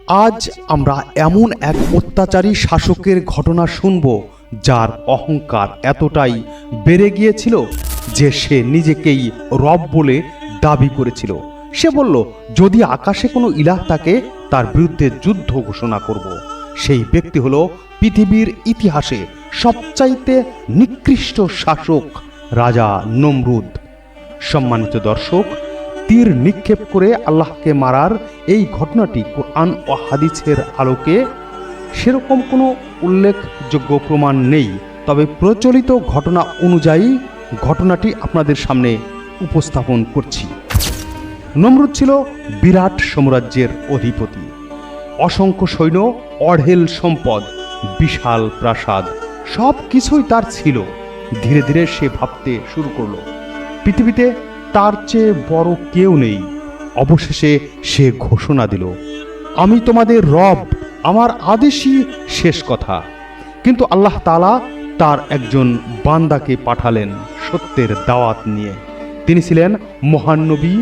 আজ আমরা এমন এক অত্যাচারী শাসকের ঘটনা শুনব যার অহংকার এতটাই বেড়ে গিয়েছিল যে সে নিজেকেই রব বলে দাবি করেছিল। সে বলল, যদি আকাশে কোনো ইলাহ থাকে তার বিরুদ্ধে যুদ্ধ ঘোষণা করব। সেই ব্যক্তি হলো পৃথিবীর ইতিহাসে সবচাইতে নিকৃষ্ট শাসক রাজা নমরুদ। সম্মানিত দর্শক, তীর নিক্ষেপ করে আল্লাহকে মারার এই ঘটনাটি কোরআন ও হাদিসের আলোকে সেরকম কোনো উল্লেখযোগ্য প্রমাণ নেই, তবে প্রচলিত ঘটনা অনুযায়ী ঘটনাটি আপনাদের সামনে উপস্থাপন করছি। নমরুদ ছিল বিরাট সাম্রাজ্যের অধিপতি। অসংখ্য সৈন্য, অঢেল সম্পদ, বিশাল প্রাসাদ, সব কিছুই তার ছিল। ধীরে ধীরে সে ভাবতে শুরু করলো, পৃথিবীতে তার চেয়ে বড় কেউ নেই। অবশেষে সে ঘোষণা দিল, আমি তোমাদের রব, আমার আদেশই শেষ কথা। কিন্তু আল্লাহ তাআলা তার একজন বান্দাকে পাঠালেন সত্যের দাওয়াত নিয়ে। তিনি ছিলেন মহান নবী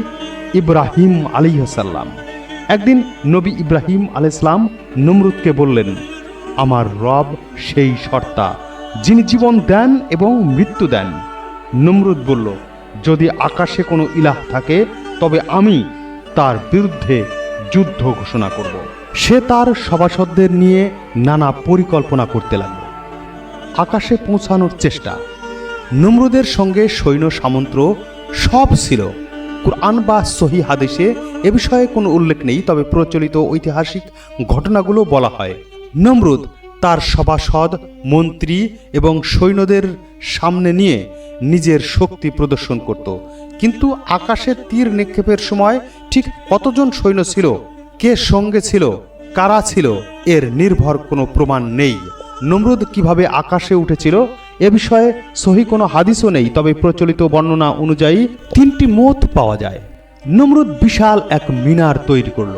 ইব্রাহিম আলাইহিস সালাম। একদিন নবী ইব্রাহিম আলাইহিস সালাম নমরুদকে বললেন, আমার রব সেই সর্তা যিনি জীবন দেন এবং মৃত্যু দেন। নমরুদ বলল, যদি আকাশে কোনো ইলাহ থাকে তবে আমি তার বিরুদ্ধে যুদ্ধ ঘোষণা করব। সে তার সভাসদদের নিয়ে নানা পরিকল্পনা করতে লাগল। আকাশে পৌঁছানোর চেষ্টা। নমরুদের সঙ্গে সৈন্য সামন্ত সব ছিল। কুরআন বা সহিহ হাদিসে এ বিষয়ে কোনো উল্লেখ নেই, তবে প্রচলিত ঐতিহাসিক ঘটনাগুলো বলা হয়। নমরুদ তার সভাসদ, মন্ত্রী এবং সৈন্যদের সামনে নিয়ে নিজের শক্তি প্রদর্শন করত। কিন্তু আকাশে তীর নিক্ষেপের সময় ঠিক কতজন সৈন্য ছিল, কে সঙ্গে ছিল, কারা ছিল, এর নির্ভর কোনো প্রমাণ নেই। নমরুদ কিভাবে আকাশে উঠেছিল এ বিষয়ে সহিহ কোনো হাদিসও নেই, তবে প্রচলিত বর্ণনা অনুযায়ী 3টি মত পাওয়া যায়। নমরুদ বিশাল এক মিনার তৈরি করল।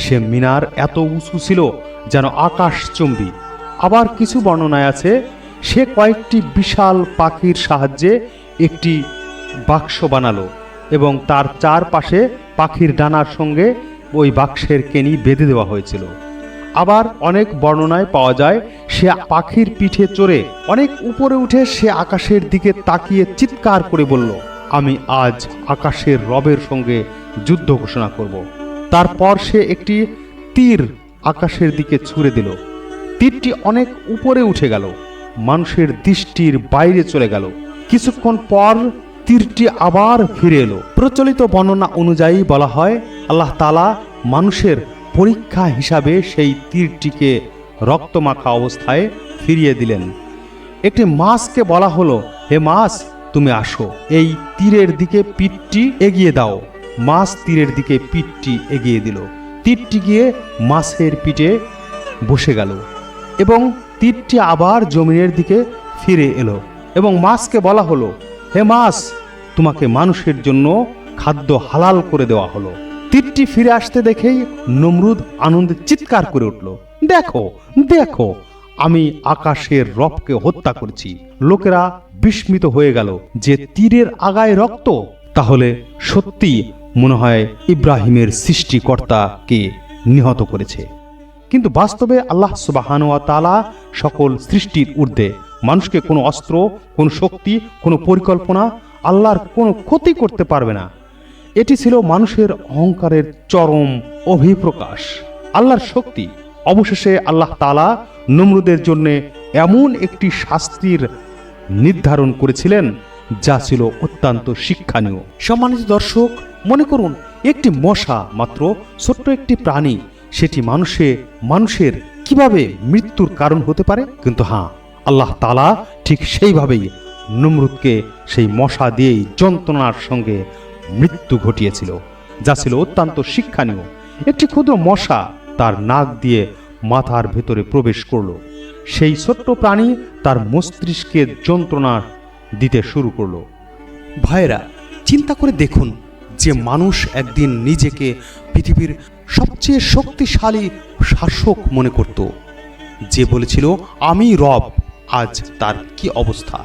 সে মিনার এত উঁচু ছিল যেন আকাশচুম্বী। আবার কিছু বর্ণনায় আছে সে কয়েকটি বিশাল পাখির সাহায্যে একটি বাক্স বানালো এবং তার চারপাশে পাখির ডানার সঙ্গে ওই বাক্সের কেনি বেঁধে দেওয়া হয়েছিল। আবার অনেক বর্ণনায় পাওয়া যায় সে পাখির পিঠে চড়ে অনেক উপরে উঠে সে আকাশের দিকে তাকিয়ে চিৎকার করে বলল, আমি আজ আকাশের রবের সঙ্গে যুদ্ধ ঘোষণা করব। তারপর সে একটি তীর আকাশের দিকে ছুঁড়ে দিল। তীরটি অনেক উপরে উঠে গেল, মানুষের দৃষ্টির বাইরে চলে গেল। কিছুক্ষণ পর তীরটি আবার ফিরে এলো। প্রচলিত বর্ণনা অনুযায়ী বলা হয় আল্লাহ তাআলা মানুষের পরীক্ষা হিসাবে সেই তীরটিকে রক্তমাখা অবস্থায় ফিরিয়ে দিলেন। একটি মাছকে বলা হলো, হে মাছ, তুমি আসো, এই তীরের দিকে পিঠটি এগিয়ে দাও। মাছ তীরের দিকে পিঠটি এগিয়ে দিল। তীরটি গিয়ে মাছের পিঠে বসে গেল এবং তীরটি আবার জমিনের দিকে ফিরে এলো এবং মাছকে বলা হলো, হে মাছ, তোমাকে মানুষের জন্য খাদ্য হালাল করে দেওয়া হলো। তীরটি ফিরে আসতে দেখেই নমরুদ আনন্দে চিৎকার করে উঠল, দেখো দেখো, আমি আকাশের রবকে হত্যা করেছি। লোকেরা বিস্মিত হয়ে গেল যে তীরের আগায় রক্ত, তাহলে সত্যি মনে হয় ইব্রাহিমের সৃষ্টিকর্তাকে নিহত করেছে। কিন্তু বাস্তবে আল্লাহ সুবহানাহু ওয়া তাআলা সকল সৃষ্টির ঊর্ধ্বে। মানুষকে কোনো অস্ত্র, কোনো শক্তি, কোনো পরিকল্পনা আল্লাহর কোনো ক্ষতি করতে পারবে না। এটি ছিল মানুষের অহংকারের চরম অভিপ্রকাশ। আল্লাহর শক্তি। অবশেষে আল্লাহ তাআলা নমরুদের জন্য এমন একটি শাস্তির নির্ধারণ করেছিলেন যা ছিল অত্যন্ত শিক্ষণীয়। সম্মানিত দর্শক, মনে করুন একটি মশা, মাত্র ছোট্ট একটি প্রাণী, সেটি মানুষের কিভাবে মৃত্যুর কারণ হতে পারে। কিন্তু হ্যাঁ, আল্লাহ তাআলা ঠিক সেইভাবেই নমরুদকে সেই মশা দিয়েই যন্ত্রণার সঙ্গে মৃত্যু ঘটিয়েছিল, যা ছিল অত্যন্ত শিক্ষণীয়। একটি ক্ষুদ্র মশা তার নাক দিয়ে মাথার ভেতরে প্রবেশ করলো। সেই ছোট্ট প্রাণী তার মস্তিষ্কে যন্ত্রণা দিতে শুরু করলো। ভাইরা, চিন্তা করে দেখুন যে মানুষ একদিন নিজেকে পৃথিবীর সবচেয়ে শক্তিশালী শাসক মনে করত, যে বলেছিল আমি রব, আজ তার কি অবস্থা।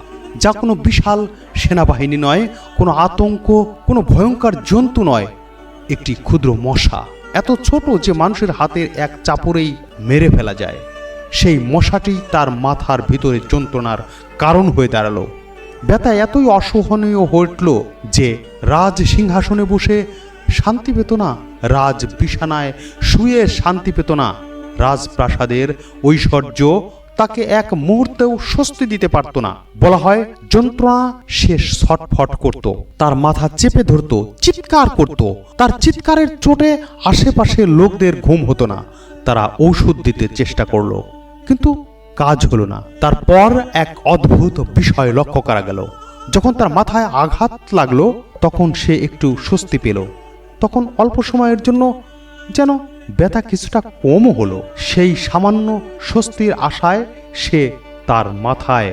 যা কোনো বিশাল সেনাবাহিনী নয়, কোনো আতঙ্ক, কোনো ভয়ঙ্কর জন্তু নয়, একটি ক্ষুদ্র মশা। এত ছোট যে মানুষের হাতের এক চাপড়েই মেরে ফেলা যায়। সেই মশাটি তার মাথার ভিতরে যন্ত্রণার কারণ হয়ে দাঁড়ালো। ব্যথা এতই অসহনীয় হয়ে উঠল যে রাজ সিংহাসনে বসে শান্তি পেত না, রাজ বিছানায় শুয়ে শান্তি পেত না, রাজপ্রাসাদের ঐশ্বর্য তাকে এক মুহূর্তেও স্বস্তি দিতে পারত না। বলা হয় যন্ত্রণা সে ছটফট করত, তার মাথা চেপে ধরত, চিৎকার করত। তার চিৎকারের চোটে আশেপাশের লোকদের ঘুম হতো না। তারা ঔষধ দিতে চেষ্টা করলো, কিন্তু কাজ হলো না। তারপর এক অদ্ভুত বিষয় লক্ষ্য করা গেল। যখন তার মাথায় আঘাত লাগলো তখন সে একটু স্বস্তি পেল। তখন অল্প সময়ের জন্য যেন ব্যথা কিছুটা কমও হলো। সেই সামান্য স্বস্তির আশায় সে তার মাথায়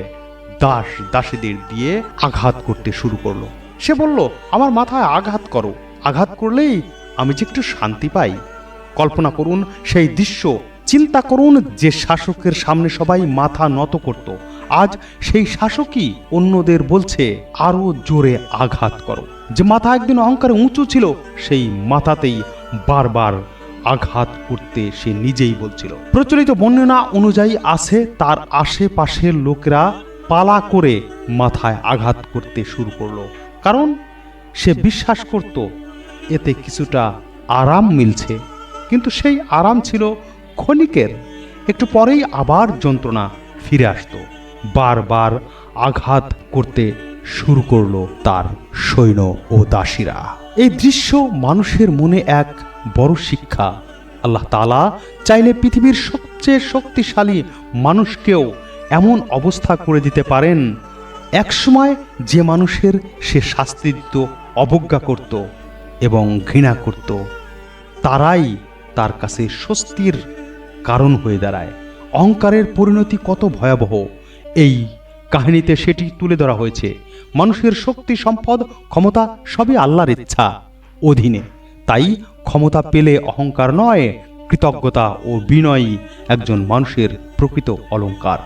দাস দাসীদের দিয়ে আঘাত করতে শুরু করলো। সে বলল, আমার মাথায় আঘাত করো, আঘাত করলেই আমি যে একটু শান্তি পাই। কল্পনা করুন সেই দৃশ্য, চিন্তা করুন যে শাসকের সামনে সবাই মাথা নত করত। আজ সেই শাসকই অন্যদের বলছে আরো জোরে আঘাত করো। যে মাথা একদিন অহংকারে উঁচু ছিল সেই মাথাতেই বারবার আঘাত করতে সে নিজেই বলছিল। প্রচলিত বর্ণনা অনুযায়ী আছে তার আশেপাশের লোকেরা পালা করে মাথায় আঘাত করতে শুরু করলো, কারণ সে বিশ্বাস করত এতে কিছুটা আরাম মিলছে। কিন্তু সেই আরাম ছিল ক্ষণিকের, একটু পরেই আবার যন্ত্রণা ফিরে আসতো। বারবার আঘাত করতে শুরু করলো তার সৈন্য ও দাসীরা। এই দৃশ্য মানুষের মনে এক বড় শিক্ষা। আল্লাহ তাআলা চাইলে পৃথিবীর সবচেয়ে শক্তিশালী মানুষকেও এমন অবস্থা করে দিতে পারেন, একসময় যে মানুষের সে শাস্তি দিত, অবজ্ঞা করত এবং ঘৃণা করত, তারাই তার কাছে স্বস্তির কারণ হয়ে দাঁড়ায়। অহংকারের পরিণতি কত ভয়াবহ এই কাহিনীতে সেটি তুলে ধরা হয়েছে। মানুষের শক্তি, সম্পদ, ক্ষমতা সবই আল্লাহর ইচ্ছা অধীনে। তাই ক্ষমতা পেলে অহংকার নয়, কৃতজ্ঞতা ও বিনয়ই একজন মানুষের প্রকৃত অলংকার।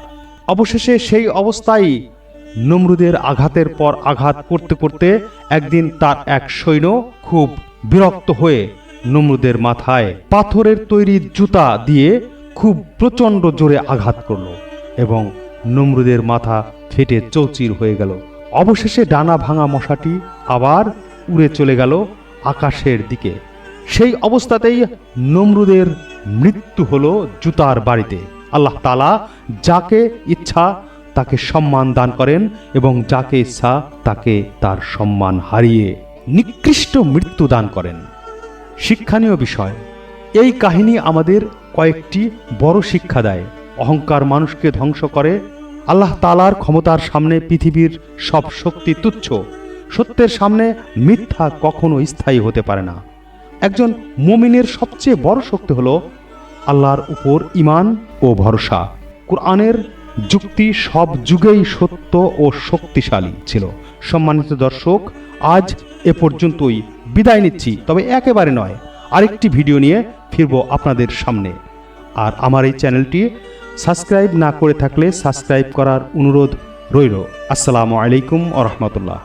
অবশেষে সেই অবস্থায় নমরুদের আঘাতের পর আঘাত করতে করতে একদিন তার এক সৈন্য খুব বিরক্ত হয়ে নমরুদের মাথায় পাথরের তৈরি জুতা দিয়ে খুব প্রচণ্ড জোরে আঘাত করলো এবং নমরুদের মাথা ফেটে চৌচির হয়ে গেল। অবশেষে ডানা ভাঙা মশাটি আবার উড়ে চলে গেল আকাশের দিকে। সেই অবস্থাতেই নমরুদের মৃত্যু হলো জুতার বাড়িতে। আল্লাহ তাআলা যাকে ইচ্ছা তাকে সম্মান দান করেন এবং যাকে ইচ্ছা তাকে তার সম্মান হারিয়ে নিকৃষ্ট মৃত্যু দান করেন। শিক্ষণীয় বিষয়, এই কাহিনী আমাদের কয়েকটি বড় শিক্ষা দেয়। অহংকার মানুষকে ধ্বংস করে। আল্লাহ তাআলার ক্ষমতার সামনে পৃথিবীর সব শক্তি তুচ্ছ। সত্যের সামনে মিথ্যা কখনো স্থায়ী হতে পারে না। একজন মুমিনের সবচেয়ে বড় শক্তি হলো আল্লাহর উপর ঈমান ও ভরসা। কুরআনের যুক্তি সব যুগেই সত্য ও শক্তিশালী ছিল। সম্মানিত দর্শক, আজ এ পর্যন্তই, বিদায় নিচ্ছি, তবে একেবারে নয়, আরেকটি ভিডিও নিয়ে ফিরব আপনাদের সামনে। আর আমার এই চ্যানেলটি সাবস্ক্রাইব না করে থাকলে সাবস্ক্রাইব করার অনুরোধ রইল। আসসালামু আলাইকুম ওয়া রাহমাতুল্লাহ।